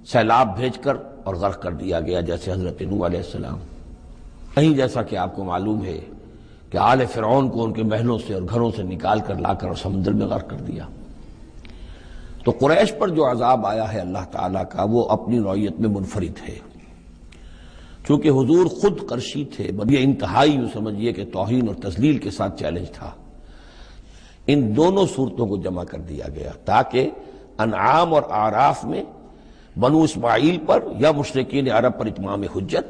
سیلاب بھیج کر اور غرق کر دیا گیا، جیسے حضرت نوح علیہ السلام۔ کہیں جیسا کہ آپ کو معلوم ہے کہ آل فرعون کو ان کے محلوں سے اور گھروں سے نکال کر لا کر اور سمندر میں غرق کر دیا۔ تو قریش پر جو عذاب آیا ہے اللہ تعالیٰ کا، وہ اپنی نوعیت میں منفرد ہے۔ چونکہ حضور خود قرشی تھے، یہ انتہائی یوں سمجھیے کہ توہین اور تذلیل کے ساتھ چیلنج تھا۔ ان دونوں صورتوں کو جمع کر دیا گیا تاکہ انعام اور اعراف میں بنو اسماعیل پر یا مشرکین عرب پر اتمام حجت،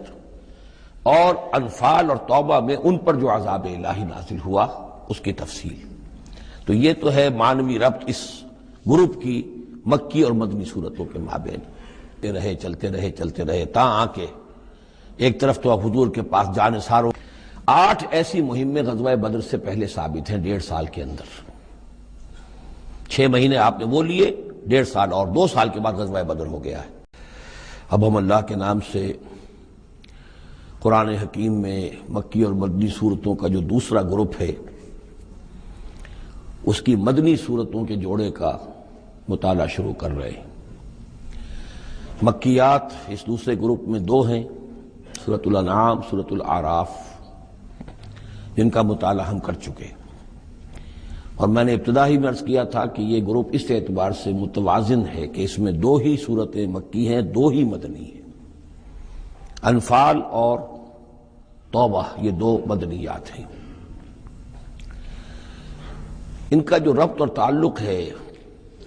اور انفال اور توبہ میں ان پر جو عذاب الہی نازل ہوا اس کی تفصیل۔ تو یہ تو ہے معنوی ربط اس گروپ کی مکی اور مدنی صورتوں کے مابین۔ چلتے رہے تا آ کے ایک طرف تو اب حضور کے پاس جانثاروں 8 ایسی مہمیں غزوہ بدر سے پہلے ثابت ہیں 1.5 سال کے اندر۔ 6 مہینے آپ نے وہ لیے، 1.5 سال اور 2 سال کے بعد غزوہ بدر ہو گیا ہے۔ اب ہم اللہ کے نام سے قرآن حکیم میں مکی اور مدنی صورتوں کا جو دوسرا گروپ ہے، اس کی مدنی صورتوں کے جوڑے کا مطالعہ شروع کر رہے ہیں۔ مکیات اس دوسرے گروپ میں 2 ہیں، سورۃ الانعام، سورۃ الاعراف، جن کا مطالعہ ہم کر چکے۔ اور میں نے ابتدا ہی میں عرض کیا تھا کہ یہ گروپ اس اعتبار سے متوازن ہے کہ اس میں 2 ہی صورتیں مکی ہیں، 2 ہی مدنی ہیں۔ انفال اور توبہ یہ 2 مدنیات ہیں۔ ان کا جو ربط اور تعلق ہے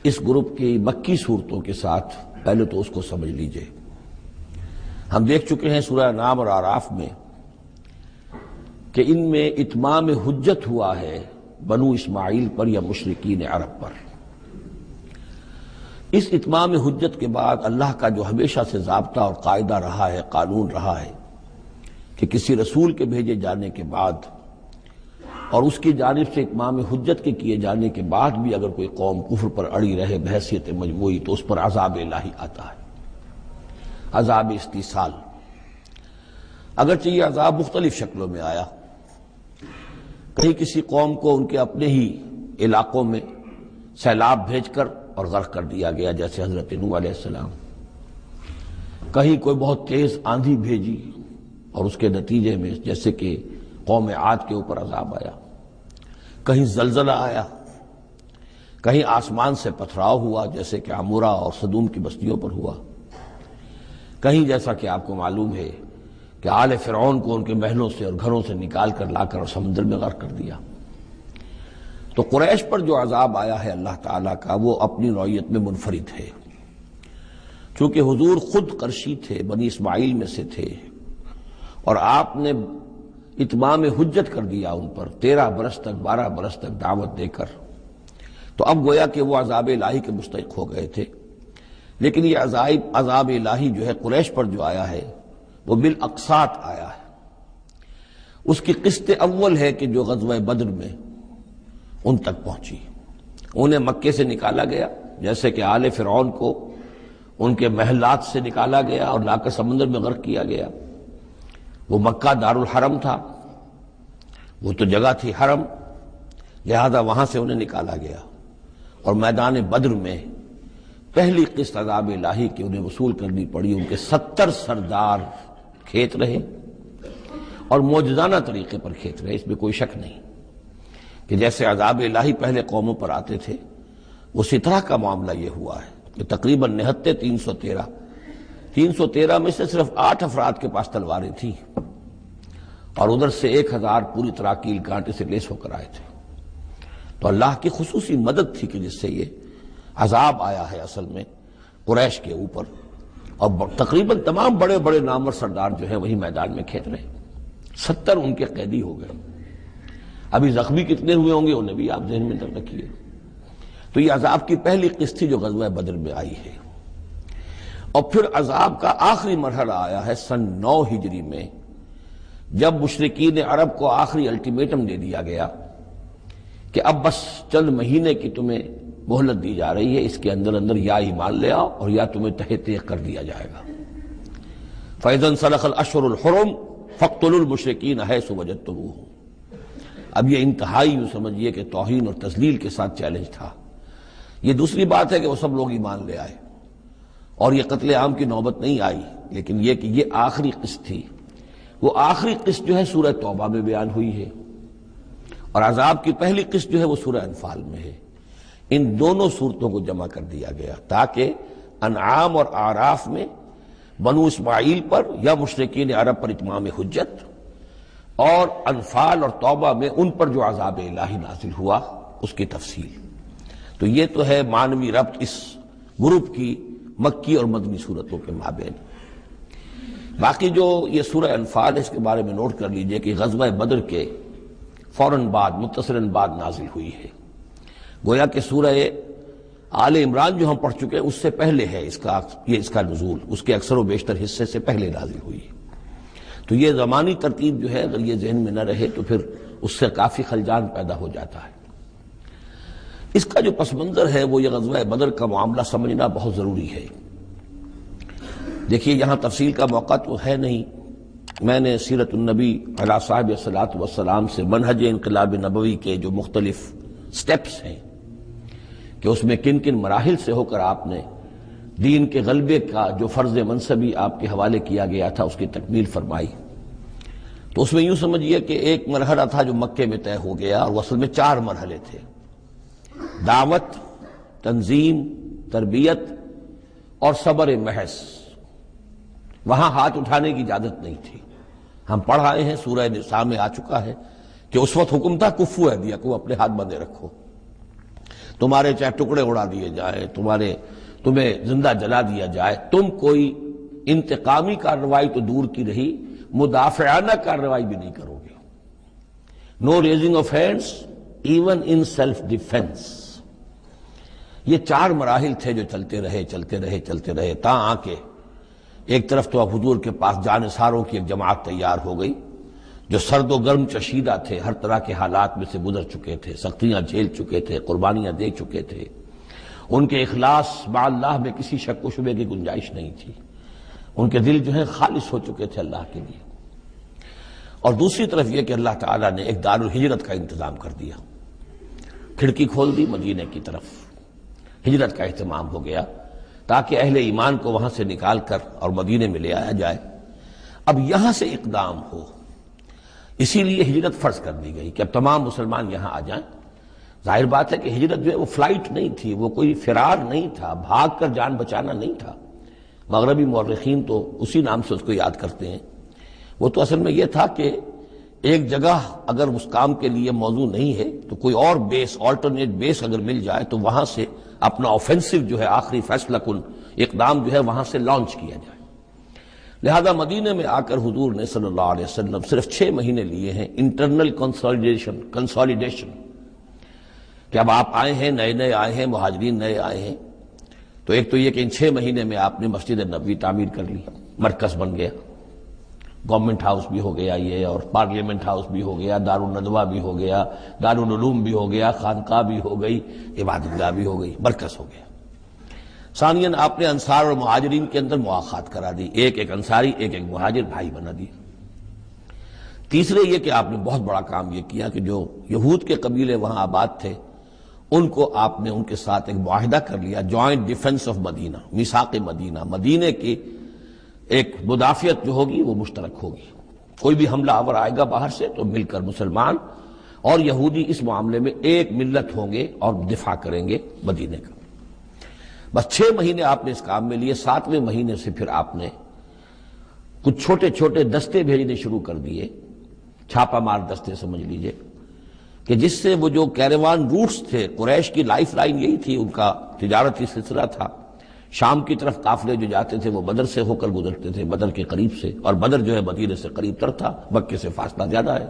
اس گروپ کی مکی صورتوں کے ساتھ، پہلے تو اس کو سمجھ لیجئے۔ ہم دیکھ چکے ہیں سورہ انعام اور اعراف میں کہ ان میں اتمام حجت ہوا ہے بنو اسماعیل پر یا مشرکین عرب پر۔ اس اتمام حجت کے بعد اللہ کا جو ہمیشہ سے ضابطہ اور قاعدہ رہا ہے، قانون رہا ہے کہ کسی رسول کے بھیجے جانے کے بعد اور اس کی جانب سے اتمام حجت کے کیے جانے کے بعد بھی اگر کوئی قوم کفر پر اڑی رہے بحیثیت مجموعی، تو اس پر عذاب الہی آتا ہے، عذاب استیصال۔ اگرچہ یہ عذاب مختلف شکلوں میں آیا، کہیں کسی قوم کو ان کے اپنے ہی علاقوں میں سیلاب بھیج کر اور غرق کر دیا گیا، جیسے حضرت نوح علیہ السلام۔ کہیں کوئی بہت تیز آندھی بھیجی اور اس کے نتیجے میں جیسے کہ قوم عاد کے اوپر عذاب آیا، کہیں زلزلہ آیا، کہیں آسمان سے پتھراؤ ہوا جیسے کہ عمورہ اور صدوم کی بستیوں پر ہوا، کہیں جیسا کہ آپ کو معلوم ہے کہ آل فرعون کو ان کے محلوں سے اور گھروں سے نکال کر لا کر اور سمندر میں غرق کر دیا۔ تو قریش پر جو عذاب آیا ہے اللہ تعالیٰ کا، وہ اپنی نوعیت میں منفرد ہے۔ چونکہ حضور خود قرشی تھے، بنی اسماعیل میں سے تھے، اور آپ نے اتمام حجت کر دیا ان پر 13 برس تک، 12 برس تک دعوت دے کر، تو اب گویا کہ وہ عذاب الہی کے مستحق ہو گئے تھے۔ لیکن یہ عذاب الہی جو ہے قریش پر جو آیا ہے وہ بالاقساط آیا ہے۔ اس کی قسط اول ہے کہ جو غزوہ بدر میں ان تک پہنچی، انہیں مکے سے نکالا گیا، جیسے کہ آل فرعون کو ان کے محلات سے نکالا گیا اور لا کر سمندر میں غرق کیا گیا۔ وہ مکہ دارالحرم تھا، وہ تو جگہ تھی حرم، لہذا وہاں سے انہیں نکالا گیا، اور میدان بدر میں پہلی قسط عذاب الہی کی انہیں وصول کرنی پڑی۔ ان کے 70 سردار کھیت رہے، اور معجزانہ طریقے پر کھیت رہے، اس میں کوئی شک نہیں کہ جیسے عذاب الہی پہلے قوموں پر آتے تھے، اسی طرح کا معاملہ یہ ہوا ہے کہ تقریباً نہتے 313 میں سے صرف 8 افراد کے پاس تلواریں تھیں، اور ادھر سے 1000 پوری طرح کیل کانٹے سے لیس ہو کر آئے تھے۔ تو اللہ کی خصوصی مدد تھی کہ جس سے یہ عذاب آیا ہے اصل میں قریش کے اوپر، اور تقریباً تمام بڑے بڑے نامور سردار جو ہیں وہی میدان میں کھیت رہے، 70 ان کے قیدی ہو گئے۔ ابھی زخمی کتنے ہوئے ہوں گے انہیں بھی آپ ذہن میں رکھیے۔ تو یہ عذاب کی پہلی قسط تھی جو غزوہ بدر میں آئی ہے۔ اور پھر عذاب کا آخری مرحلہ آیا ہے سن 9 ہجری میں، جب مشرکین عرب کو آخری الٹیمیٹم دے دیا گیا کہ اب بس چند مہینے کی تمہیں مہلت دی جا رہی ہے، اس کے اندر اندر یا ایمان لے آؤ اور یا تمہیں تہہ تیغ کر دیا جائے گا۔ فَإِذَا انْسَلَخَ الْأَشْهُرُ الْحُرُمُ فَاقْتُلُوا الْمُشْرِكِينَ حَيْثُ وَجَدتُّمُوهُمْ۔ اب یہ انتہائی یوں سمجھیے کہ توہین اور تذلیل کے ساتھ چیلنج تھا۔ یہ دوسری بات ہے کہ وہ سب لوگ ایمان لے آئے، اور یہ قتل عام کی نوبت نہیں آئی، لیکن یہ کہ یہ آخری قسط تھی۔ وہ آخری قسط جو ہے سورہ توبہ میں بیان ہوئی ہے، اور عذاب کی پہلی قسط جو ہے وہ سورہ انفال میں ہے۔ ان دونوں صورتوں کو جمع کر دیا گیا تاکہ انعام اور اعراف میں بنو اسماعیل پر یا مشرکین عرب پر اتمام حجت، اور انفال اور توبہ میں ان پر جو عذاب الہی نازل ہوا اس کی تفصیل۔ تو یہ تو ہے معنوی ربط اس گروپ کی مکی اور مدنی صورتوں کے مابین۔ باقی جو یہ سورہ انفال ہے اس کے بارے میں نوٹ کر لیجئے کہ غزوہ بدر کے فوراً بعد متصلاً بعد نازل ہوئی ہے۔ گویا کہ سورہ آل عمران جو ہم پڑھ چکے ہیں اس سے پہلے ہے اس کا نزول، اس کے اکثر و بیشتر حصے سے پہلے نازل ہوئی ہے۔ تو یہ زمانی ترتیب جو ہے اگر یہ ذہن میں نہ رہے تو پھر اس سے کافی خلجان پیدا ہو جاتا ہے۔ اس کا جو پس منظر ہے وہ یہ غزوہ بدر کا معاملہ سمجھنا بہت ضروری ہے۔ دیکھیے یہاں تفصیل کا موقع تو ہے نہیں، میں نے سیرت النبی علیہ صاحب الصلاۃ والسلام سے منہج انقلاب نبوی کے جو مختلف سٹیپس ہیں کہ اس میں کن کن مراحل سے ہو کر آپ نے دین کے غلبے کا جو فرض منصبی آپ کے حوالے کیا گیا تھا اس کی تکمیل فرمائی، تو اس میں یوں سمجھیے کہ ایک مرحلہ تھا جو مکے میں طے ہو گیا، اور اصل میں 4 مرحلے تھے: دعوت، تنظیم، تربیت اور صبر محض۔ وہاں ہاتھ اٹھانے کی اجازت نہیں تھی۔ ہم پڑھ آئے ہیں، سورہ نساء میں آ چکا ہے کہ اس وقت حکم تھا کفو ایدیکم، اپنے ہاتھ بندھے رکھو، تمہارے چاہے ٹکڑے اڑا دیے جائیں، تمہیں زندہ جلا دیا جائے، تم کوئی انتقامی کارروائی تو دور کی رہی، مدافعانہ کارروائی بھی نہیں کرو گے۔ No raising of hands even in self defence. یہ 4 مراحل تھے جو چلتے رہے تا آ کے ایک طرف تو اب حضور کے پاس جانثاروں کی ایک جماعت تیار ہو گئی جو سرد و گرم چشیدہ تھے، ہر طرح کے حالات میں سے گزر چکے تھے، سختیاں جھیل چکے تھے، قربانیاں دے چکے تھے، ان کے اخلاص مع اللہ میں کسی شک و شبے کی گنجائش نہیں تھی، ان کے دل جو ہیں خالص ہو چکے تھے اللہ کے لیے۔ اور دوسری طرف یہ کہ اللہ تعالیٰ نے ایک دارالہجرت کا انتظام کر دیا، کھڑکی کھول دی مدینے کی طرف، ہجرت کا اہتمام ہو گیا تاکہ اہل ایمان کو وہاں سے نکال کر اور مدینے میں لے آیا جائے۔ اب یہاں سے اقدام ہو، اسی لیے ہجرت فرض کر دی گئی کہ اب تمام مسلمان یہاں آ جائیں۔ ظاہر بات ہے کہ ہجرت جو ہے وہ فلائٹ نہیں تھی، وہ کوئی فرار نہیں تھا، بھاگ کر جان بچانا نہیں تھا۔ مغربی مورخین تو اسی نام سے اس کو یاد کرتے ہیں۔ وہ تو اصل میں یہ تھا کہ ایک جگہ اگر اس کام کے لیے موضوع نہیں ہے تو کوئی اور بیس، آلٹرنیٹ بیس اگر مل جائے تو وہاں سے اپنا آفینسو جو ہے آخری فیصلہ کن اقدام جو ہے وہاں سے لانچ کیا جائے۔ لہذا مدینے میں آ کر حضور نے صلی اللہ علیہ وسلم صرف 6 مہینے لیے ہیں انٹرنل کنسالیڈیشن، کہ اب آپ آئے ہیں، نئے آئے ہیں، مہاجرین نئے آئے ہیں، تو ایک تو یہ کہ ان 6 مہینے میں آپ نے مسجد نبوی تعمیر کر لی، مرکز بن گیا، گورنمنٹ ہاؤس بھی ہو گیا یہ، اور پارلیمنٹ ہاؤس بھی ہو گیا، دارالندوہ بھی ہو گیا، دارالعلوم بھی ہو گیا، خانقاہ بھی ہو گئی، عبادت گاہ بھی ہو گئی، مرکز ہو گیا۔ ثانیاً آپ نے انصار اور مہاجرین کے اندر مواخات کرا دی، ایک انصاری ایک مہاجر بھائی بنا دی۔ تیسرے یہ کہ آپ نے بہت بڑا کام یہ کیا کہ جو یہود کے قبیلے وہاں آباد تھے ان کو آپ نے ان کے ساتھ ایک معاہدہ کر لیا، جوائنٹ ڈیفنس آف مدینہ، میثاق مدینہ، مدینے کی ایک مدافعت جو ہوگی وہ مشترک ہوگی، کوئی بھی حملہ آور آئے گا باہر سے تو مل کر مسلمان اور یہودی اس معاملے میں ایک ملت ہوں گے اور دفاع کریں گے مدینے کا۔ بس 6 مہینے آپ نے اس کام میں لیے، 7ویں مہینے سے پھر آپ نے کچھ چھوٹے چھوٹے دستے بھیجنے شروع کر دیے، چھاپا مار دستے سمجھ لیجئے، کہ جس سے وہ جو کیروان روٹس تھے، قریش کی لائف لائن یہی تھی، ان کا تجارتی سلسلہ تھا، شام کی طرف قافلے جو جاتے تھے وہ بدر سے ہو کر گزرتے تھے، بدر کے قریب سے، اور بدر جو ہے مدینے سے قریب تر تھا، مکے سے فاصلہ زیادہ ہے،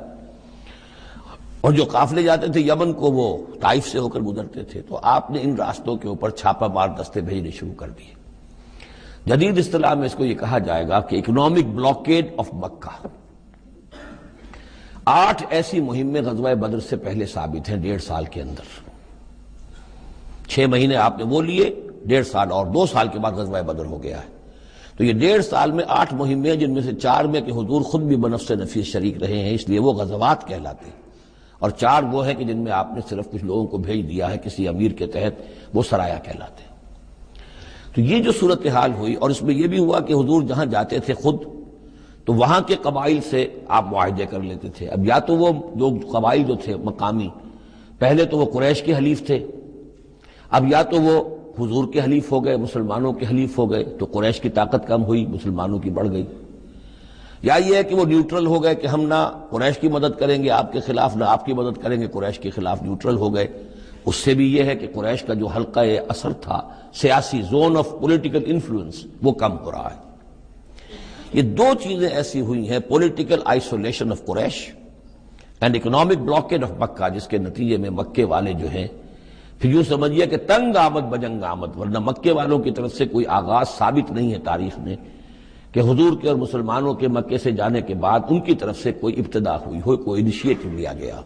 اور جو قافلے جاتے تھے یمن کو وہ طائف سے ہو کر گزرتے تھے۔ تو آپ نے ان راستوں کے اوپر چھاپا مار دستے بھیجنے شروع کر دیے۔ جدید اصطلاح میں اس کو یہ کہا جائے گا کہ اکنامک بلاکیڈ آف مکہ۔ 8 ایسی مہمیں غزوہ بدر سے پہلے ثابت ہیں 1.5 سال کے اندر۔ 6 مہینے آپ نے وہ لیے، 1.5 سال اور 2 سال کے بعد غزوہ بدر ہو گیا ہے۔ تو یہ 1.5 سال میں 8 مہمیں، جن میں سے 4 میں کہ حضور خود بھی بنفس نفیس شریک رہے ہیں، اس لیے وہ غزوات کہلاتے ہیں، اور 4 وہ ہیں کہ جن میں آپ نے صرف کچھ لوگوں کو بھیج دیا ہے کسی امیر کے تحت، وہ سرایا کہلاتے ہیں۔ تو یہ جو صورتحال ہوئی، اور اس میں یہ بھی ہوا کہ حضور جہاں جاتے تھے خود تو وہاں کے قبائل سے آپ معاہدے کر لیتے تھے۔ اب یا تو وہ جو قبائل جو تھے مقامی، پہلے تو وہ قریش کے حلیف تھے، اب یا تو وہ حضور کے حلیف ہو گئے، مسلمانوں کے حلیف ہو گئے، تو قریش کی طاقت کم ہوئی، مسلمانوں کی بڑھ گئی، یا یہ ہے کہ وہ نیوٹرل ہو گئے کہ ہم نہ قریش کی مدد کریں گے آپ کے خلاف، نہ آپ کی مدد کریں گے قریش کے خلاف، نیوٹرل ہو گئے۔ اس سے بھی یہ ہے کہ قریش کا جو حلقہ اثر تھا، سیاسی زون آف پولیٹیکل انفلوئنس، وہ کم ہو رہا ہے۔ یہ دو چیزیں ایسی ہوئی ہیں، political isolation of Quraysh and economic blockade of Mecca, جس کے نتیجے میں مکے والے جو ہیں پھر یوں سمجھیے کہ تنگ آمد بجنگ آمد، ورنہ مکے والوں کی طرف سے کوئی آغاز ثابت نہیں ہے تاریخ میں کہ حضور کے اور مسلمانوں کے مکے سے جانے کے بعد ان کی طرف سے کوئی ابتدا ہوئی ہو، کوئی انیشیٹو لیا گیا۔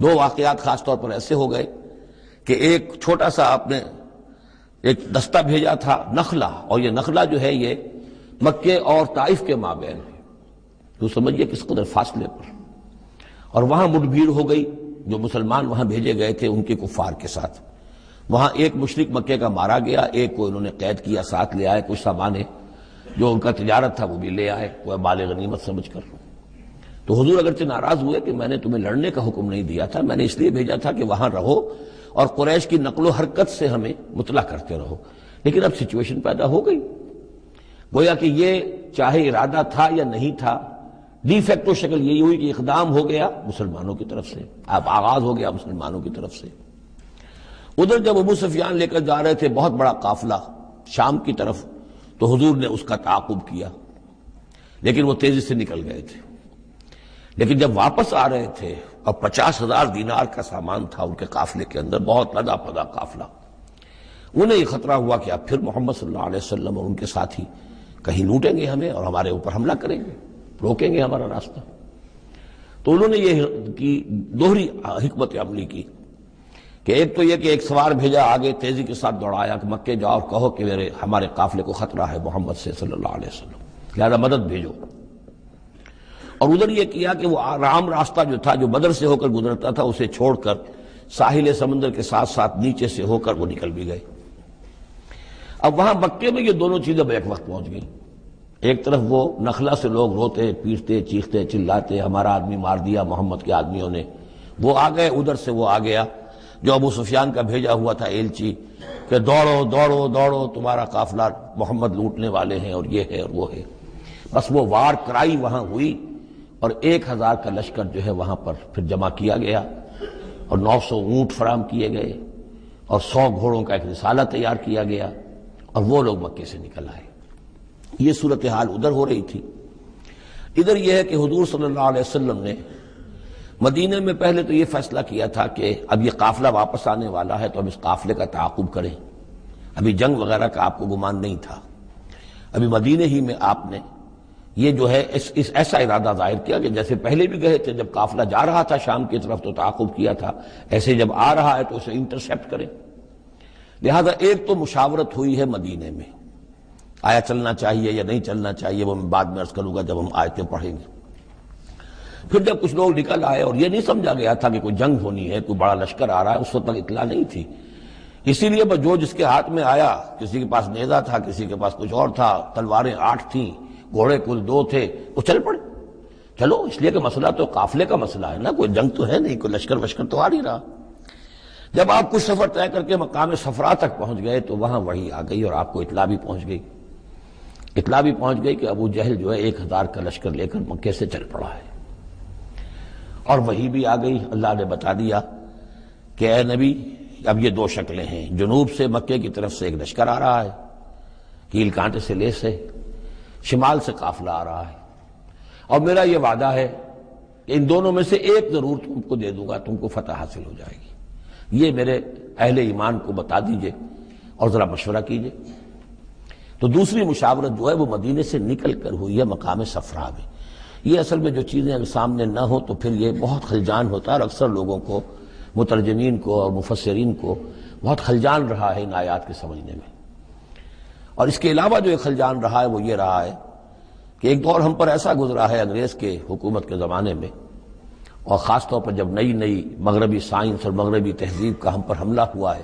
دو واقعات خاص طور پر ایسے ہو گئے کہ ایک چھوٹا سا آپ نے ایک دستہ بھیجا تھا نخلا، اور یہ نخلا جو ہے یہ مکے اور طائف کے مابین ہے، تو سمجھیے کس قدر فاصلے پر، اور وہاں مٹ بھیڑ ہو گئی، جو مسلمان وہاں بھیجے گئے تھے ان کے کفار کے ساتھ۔ وہاں ایک مشرک مکے کا مارا گیا، ایک کو انہوں نے قید کیا، ساتھ لے آئے، کچھ سامان جو ان کا تجارت تھا وہ بھی لے آئے، وہ مال غنیمت سمجھ کر۔ تو حضور اگرچہ ناراض ہوئے کہ میں نے تمہیں لڑنے کا حکم نہیں دیا تھا، میں نے اس لیے بھیجا تھا کہ وہاں رہو اور قریش کی نقل و حرکت سے ہمیں مطلع کرتے رہو، لیکن اب سچویشن پیدا ہو گئی، گویا کہ یہ چاہے ارادہ تھا یا نہیں تھا، ڈی فیکٹو شکل یہی ہوئی کہ اقدام ہو گیا مسلمانوں کی طرف سے، اب آغاز ہو گیا مسلمانوں کی طرف سے۔ ادھر جب ابو سفیان لے کر جا رہے تھے بہت بڑا قافلہ شام کی طرف، تو حضور نے اس کا تعاقب کیا، لیکن وہ تیزی سے نکل گئے تھے۔ لیکن جب واپس آ رہے تھے اور 50,000 دینار کا سامان تھا ان کے قافلے کے اندر، بہت لدا پدا قافلہ، انہیں یہ خطرہ ہوا کہ اب پھر محمد صلی اللہ علیہ وسلم اور ان کے ساتھی کہیں لوٹیں گے ہمیں اور ہمارے اوپر حملہ کریں گے، روکیں گے ہمارا راستہ۔ تو انہوں نے یہ کی دوہری حکمت عملی کی کہ ایک تو یہ کہ ایک سوار بھیجا آگے تیزی کے ساتھ دوڑایا کہ مکے جاؤ اور کہو کہ ہمارے قافلے کو خطرہ ہے محمد سے صلی اللہ علیہ وسلم، لہذا مدد بھیجو۔ اور ادھر یہ کیا کہ وہ عام راستہ جو تھا جو بدر سے ہو کر گزرتا تھا اسے چھوڑ کر ساحل سمندر کے ساتھ ساتھ نیچے سے ہو کر وہ نکل بھی گئے۔ اب وہاں مکے میں یہ دونوں چیزیں بیک وقت پہنچ گئی، ایک طرف وہ نخلا سے لوگ روتے پیٹتے چیختے چلاتے ہمارا آدمی مار دیا محمد کے آدمیوں نے، وہ آ گئے، ادھر سے وہ آ گیا جو ابو سفیان کا بھیجا ہوا تھا ایلچی کہ دوڑو دوڑو دوڑو تمہارا قافلہ محمد لوٹنے والے ہیں اور یہ ہے اور وہ ہے۔ بس وہ وار کرائی وہاں ہوئی اور 1000 کا لشکر جو ہے وہاں پر پھر جمع کیا گیا اور 900 اونٹ فراہم کیے گئے اور 100 گھوڑوں کا ایک رسالہ تیار کیا گیا اور وہ لوگ مکے سے نکل آئے۔ یہ صورتحال ادھر ہو رہی تھی۔ ادھر یہ ہے کہ حضور صلی اللہ علیہ وسلم نے مدینے میں پہلے تو یہ فیصلہ کیا تھا کہ اب یہ قافلہ واپس آنے والا ہے تو اب اس قافلے کا تعاقب کریں، ابھی جنگ وغیرہ کا آپ کو گمان نہیں تھا، ابھی مدینے ہی میں آپ نے یہ جو ہے اس ایسا ارادہ ظاہر کیا کہ جیسے پہلے بھی گئے تھے، جب قافلہ جا رہا تھا شام کی طرف تو تعاقب کیا تھا، ایسے جب آ رہا ہے تو اسے انٹرسیپٹ کریں۔ لہذا ایک تو مشاورت ہوئی ہے مدینے میں، آیا چلنا چاہیے یا نہیں چلنا چاہیے، وہ میں بعد میں عرض کروں گا جب ہم آیتیں پڑھیں گے۔ پھر جب کچھ لوگ نکل آئے اور یہ نہیں سمجھا گیا تھا کہ کوئی جنگ ہونی ہے، کوئی بڑا لشکر آ رہا ہے، اس وقت تک اطلاع نہیں تھی، اسی لیے بس جو جس کے ہاتھ میں آیا، کسی کے پاس نیزہ تھا، کسی کے پاس کچھ اور تھا، تلواریں 8 تھیں، گھوڑے کل 2 تھے، وہ چل پڑے۔ چلو اس لیے کہ مسئلہ تو قافلے کا مسئلہ ہے نا، کوئی جنگ تو ہے نہیں، کوئی لشکر وشکر تو آ نہیں رہا۔ جب آپ کچھ سفر طے کر کے مقام صفرا تک پہنچ گئے تو وہاں وحی آ گئی اور آپ کو اطلاع بھی پہنچ گئی، اطلاع بھی پہنچ گئی کہ ابو جہل جو ہے 1000 کا لشکر لے کر مکے سے چل پڑا ہے، اور وحی بھی آ گئی، اللہ نے بتا دیا کہ اے نبی اب یہ 2 شکلیں ہیں، جنوب سے مکے کی طرف سے ایک لشکر آ رہا ہے، کیل کانٹے سے لیس ہے، شمال سے قافلہ آ رہا ہے، اور میرا یہ وعدہ ہے کہ ان دونوں میں سے ایک ضرور تم کو دے دوں گا، تم کو فتح حاصل ہو جائے گی، یہ میرے اہل ایمان کو بتا دیجئے اور ذرا مشورہ کیجئے۔ تو دوسری مشاورت جو ہے وہ مدینے سے نکل کر ہوئی ہے مقام صفرا میں۔ یہ اصل میں جو چیزیں اگر سامنے نہ ہوں تو پھر یہ بہت خلجان ہوتا ہے، اور اکثر لوگوں کو، مترجمین کو اور مفسرین کو بہت خلجان رہا ہے ان آیات کے سمجھنے میں۔ اور اس کے علاوہ جو ایک خلجان رہا ہے وہ یہ رہا ہے کہ ایک دور ہم پر ایسا گزرا ہے انگریز کے حکومت کے زمانے میں، اور خاص طور پر جب نئی مغربی سائنس اور مغربی تہذیب کا ہم پر حملہ ہوا ہے،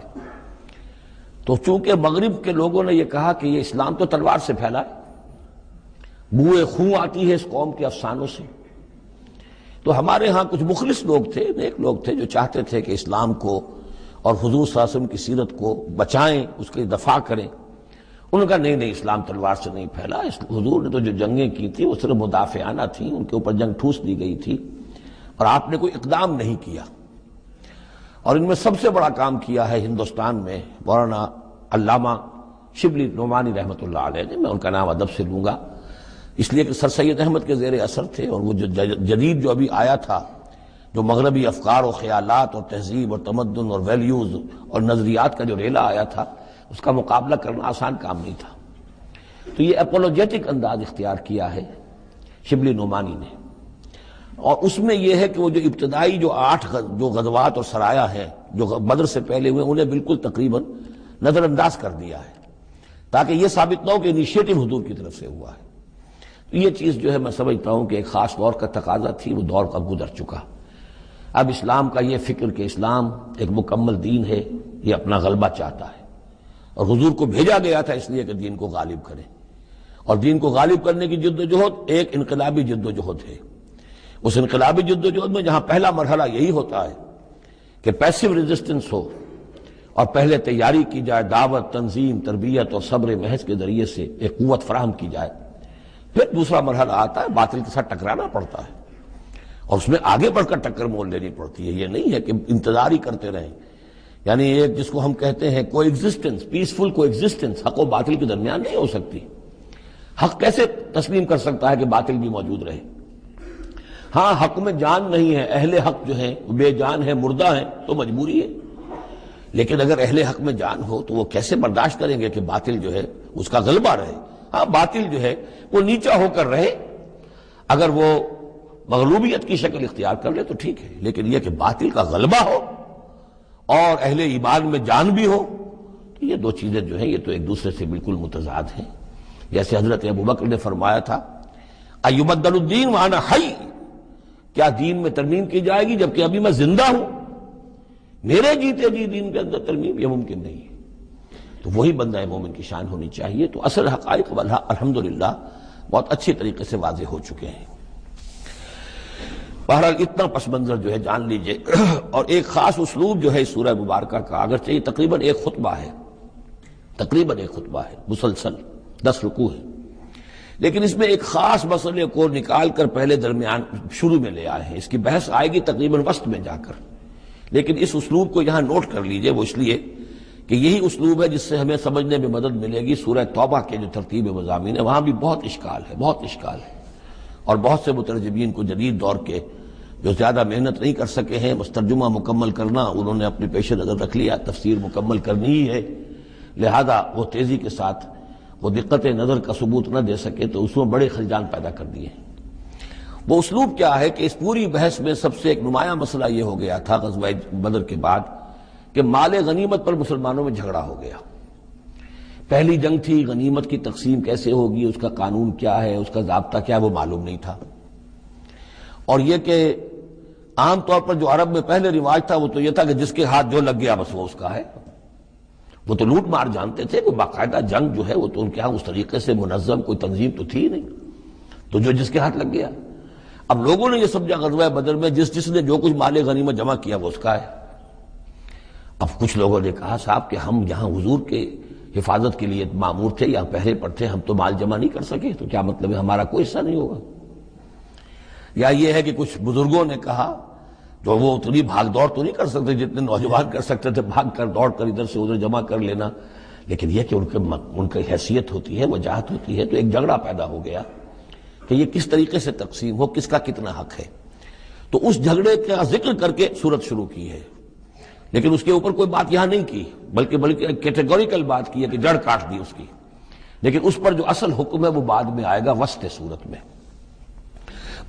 تو چونکہ مغرب کے لوگوں نے یہ کہا کہ یہ اسلام تو تلوار سے پھیلا ہے، بوئے خون آتی ہے اس قوم کے افسانوں سے، تو ہمارے ہاں کچھ مخلص لوگ تھے، نیک لوگ تھے، جو چاہتے تھے کہ اسلام کو اور حضور صلی اللہ علیہ وسلم کی سیرت کو بچائیں، اس کے دفاع کریں۔ انہوں نے کہا نہیں اسلام تلوار سے نہیں پھیلا، حضور نے تو جو جنگیں کی تھی وہ صرف مدافعانہ تھیں، ان کے اوپر جنگ ٹھوس دی گئی تھی اور آپ نے کوئی اقدام نہیں کیا۔ اور ان میں سب سے بڑا کام کیا ہے ہندوستان میں مولانا علامہ شبلی نعمانی رحمۃ اللہ علیہ نے، میں ان کا نام ادب سے لوں گا اس لیے کہ سر سید احمد کے زیر اثر تھے، اور وہ جو جدید جو ابھی آیا تھا، جو مغربی افکار و خیالات اور تہذیب اور تمدن اور ویلیوز اور نظریات کا جو ریلا آیا تھا، اس کا مقابلہ کرنا آسان کام نہیں تھا۔ تو یہ اپولوجیٹک انداز اختیار کیا ہے شبلی نعمانی نے، اور اس میں یہ ہے کہ وہ جو ابتدائی جو 8 جو غزوات اور سرایا ہیں جو بدر سے پہلے ہوئے، انہیں بالکل تقریباً نظر انداز کر دیا ہے، تاکہ یہ ثابت نہ ہو کہ انیشیٹو حضور کی طرف سے ہوا ہے۔ تو یہ چیز جو ہے میں سمجھتا ہوں کہ ایک خاص دور کا تقاضا تھی، وہ دور کا گزر چکا۔ اب اسلام کا یہ فکر کہ اسلام ایک مکمل دین ہے، یہ اپنا غلبہ چاہتا ہے، اور حضور کو بھیجا گیا تھا اس لیے کہ دین کو غالب کرے، اور دین کو غالب کرنے کی جد و جہد ایک انقلابی جد و جہد ہے۔ اس انقلابی جد و جہد میں جہاں پہلا مرحلہ یہی ہوتا ہے کہ پیسو ریزسٹنس ہو، اور پہلے تیاری کی جائے، دعوت، تنظیم، تربیت اور صبر محض کے ذریعے سے ایک قوت فراہم کی جائے، پھر دوسرا مرحلہ آتا ہے باطل کے ساتھ ٹکرانا پڑتا ہے، اور اس میں آگے بڑھ کر ٹکر مول لینی پڑتی ہے۔ یہ نہیں ہے کہ انتظار ہی کرتے رہیں، یعنی ایک جس کو ہم کہتے ہیں کو ایگزسٹنس، پیسفل کو ایگزسٹنس، حق و باطل کے درمیان نہیں ہو سکتی۔ حق کیسے تسلیم کر سکتا ہے کہ باطل بھی موجود رہے؟ ہاں حق میں جان نہیں ہے، اہل حق جو ہیں بے جان ہیں، مردہ ہیں، تو مجبوری ہے، لیکن اگر اہل حق میں جان ہو تو وہ کیسے برداشت کریں گے کہ باطل جو ہے اس کا غلبہ رہے؟ ہاں باطل جو ہے وہ نیچا ہو کر رہے، اگر وہ مغلوبیت کی شکل اختیار کر لے تو ٹھیک ہے، لیکن یہ کہ باطل کا غلبہ ہو اور اہل ایمان میں جان بھی ہو، تو یہ دو چیزیں جو ہیں یہ تو ایک دوسرے سے بالکل متضاد ہیں۔ جیسے حضرت ابوبکر نے فرمایا تھا ایبدل الدین وانا حی، کیا دین میں ترمیم کی جائے گی جبکہ ابھی میں زندہ ہوں؟ میرے جیتے جی دین کے اندر ترمیم یہ ممکن نہیں ہے۔ تو وہی بندہ مومن کی شان ہونی چاہیے۔ تو اصل حقائق الحمدللہ بہت اچھی طریقے سے واضح ہو چکے ہیں۔ بہرحال اتنا پس منظر جو ہے جان لیجئے، اور ایک خاص اسلوب جو ہے اس سورہ مبارکہ کا، اگرچہ یہ تقریباً ایک خطبہ ہے مسلسل 10 رکوع ہے، لیکن اس میں ایک خاص مسئلے کو نکال کر پہلے درمیان شروع میں لے آئے ہیں۔ اس کی بحث آئے گی تقریباً وسط میں جا کر، لیکن اس اسلوب کو یہاں نوٹ کر لیجئے، وہ اس لیے کہ یہی اسلوب ہے جس سے ہمیں سمجھنے میں مدد ملے گی سورہ توبہ کے جو ترتیب مضامین ہے، وہاں بھی بہت اشکال ہے، اور بہت سے مترجمین کو جدید دور کے جو زیادہ محنت نہیں کر سکے ہیں، بس ترجمہ مکمل کرنا انہوں نے اپنے پیش نظر رکھ لیا، تفسیر مکمل کرنی ہی ہے، لہذا وہ تیزی کے ساتھ وہ دقت نظر کا ثبوت نہ دے سکے تو اس میں بڑے خلجان پیدا کر دیے ہیں۔ وہ اسلوب کیا ہے کہ اس پوری بحث میں سب سے ایک نمایاں مسئلہ یہ ہو گیا تھا غزوہ بدر کے بعد کہ مال غنیمت پر مسلمانوں میں جھگڑا ہو گیا۔ پہلی جنگ تھی، غنیمت کی تقسیم کیسے ہوگی، اس کا قانون کیا ہے، اس کا ضابطہ کیا ہے، وہ معلوم نہیں تھا۔ اور یہ کہ عام طور پر جو عرب میں پہلے رواج تھا وہ تو یہ تھا کہ جس کے ہاتھ جو لگ گیا بس وہ اس کا ہے، وہ تو لوٹ مار جانتے تھے، کوئی باقاعدہ جنگ جو ہے وہ تو ان کے ہاں اس طریقے سے منظم کوئی تنظیم تو تھی نہیں، تو جو جس کے ہاتھ لگ گیا۔ اب لوگوں نے یہ سمجھا غزوہ بدر میں جس نے جو کچھ مال غنیمت جمع کیا وہ اس کا ہے۔ اب کچھ لوگوں نے کہا صاحب کہ ہم یہاں حضور کے حفاظت کے لیے مامور تھے، یہاں پہرے پر تھے، ہم تو مال جمع نہیں کر سکے، تو کیا مطلب ہے ہمارا کوئی حصہ نہیں ہوگا؟ یا یہ ہے کہ کچھ بزرگوں نے کہا جو وہ اتنی بھاگ دوڑ تو نہیں کر سکتے جتنے نوجوان کر سکتے تھے، بھاگ کر دوڑ کر ادھر سے ادھر جمع کر لینا، لیکن یہ کہ ان کی حیثیت ہوتی ہے، وجاہت ہوتی ہے، تو ایک جھگڑا پیدا ہو گیا کہ یہ کس طریقے سے تقسیم ہو، کس کا کتنا حق ہے۔ تو اس جھگڑے کا ذکر کر کے سورت شروع کی ہے، لیکن اس کے اوپر کوئی بات یہاں نہیں کی، بلکہ کیٹیگوریکل بات کی ہے کہ جڑ کاٹ دی اس کی، لیکن اس پر جو اصل حکم ہے وہ بعد میں آئے گا وسط سورت میں۔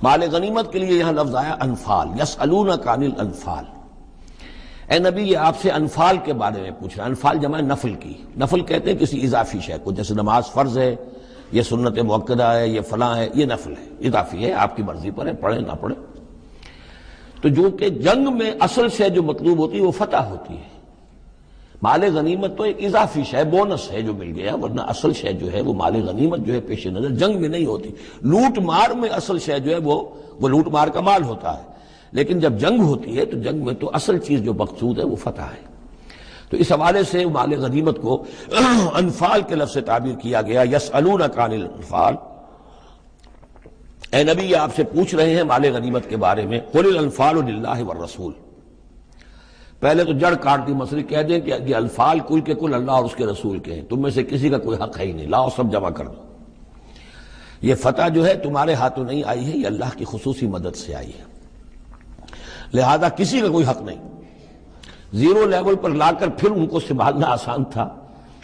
مال غنیمت کے لیے یہاں لفظ آیا انفال، یسألونک عن الانفال، اے نبی یہ آپ سے انفال کے بارے میں پوچھ رہا ہے۔ انفال جمع نفل کی، نفل کہتے ہیں کسی اضافی شے کو، جیسے نماز فرض ہے، یہ سنت مؤکدہ ہے، یہ فلاں ہے، یہ نفل ہے، اضافی ہے، آپ کی مرضی پر ہے، پڑھیں نہ پڑھیں۔ تو جو کہ جنگ میں اصل سے جو مطلوب ہوتی ہے وہ فتح ہوتی ہے، مال غنیمت تو ایک اضافی شے، بونس ہے جو مل گیا، ورنہ اصل شے جو ہے وہ مال غنیمت جو ہے پیش نظر جنگ میں نہیں ہوتی۔ لوٹ مار میں اصل شے جو ہے وہ لوٹ مار کا مال ہوتا ہے، لیکن جب جنگ ہوتی ہے تو جنگ میں تو اصل چیز جو مقصود ہے وہ فتح ہے۔ تو اس حوالے سے مال غنیمت کو انفال کے لفظ سے تعبیر کیا گیا، یسألونک عن الانفال، اے نبی یہ آپ سے پوچھ رہے ہیں مال غنیمت کے بارے میں، قل الانفال للہ والرسول۔ پہلے تو جڑ کاٹ دی مسئلے، کہہ دیں کہ یہ انفال کل کے کل اللہ اور اس کے رسول کے ہیں، تم میں سے کسی کا کوئی حق ہے ہی نہیں، لاؤ سب جمع کر دو۔ یہ فتح جو ہے تمہارے ہاتھوں نہیں آئی ہے، یہ اللہ کی خصوصی مدد سے آئی ہے، لہذا کسی کا کوئی حق نہیں۔ زیرو لیول پر لا کر پھر ان کو سنبھالنا آسان تھا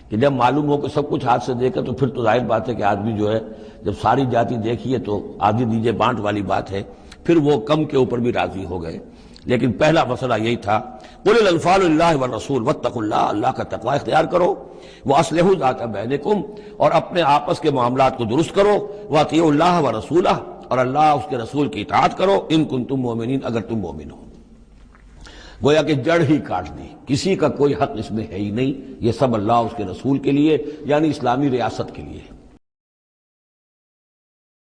کہ جب معلوم ہو کہ سب کچھ ہاتھ سے دے کر، تو پھر تو ظاہر بات ہے کہ آدمی جو ہے جب ساری جاتی دیکھیے تو آدھی دیجے بانٹ والی بات ہے، پھر وہ کم کے اوپر بھی راضی ہو گئے۔ لیکن پہلا مسئلہ یہی تھا، قل الانفال للہ والرسول واتقوا اللہ، اللہ کا تقوی اختیار کرو، واصلحوا ذات بینکم، اور اپنے آپس کے معاملات کو درست کرو، واطیعوا اللہ ورسولہ، اور اللہ اس کے رسول کی اطاعت کرو، ان کنتم مؤمنین، اگر تم مومن ہو۔ گویا کہ جڑ ہی کاٹ دی، کسی کا کوئی حق اس میں ہے ہی نہیں، یہ سب اللہ اس کے رسول کے لیے یعنی اسلامی ریاست کے لیے۔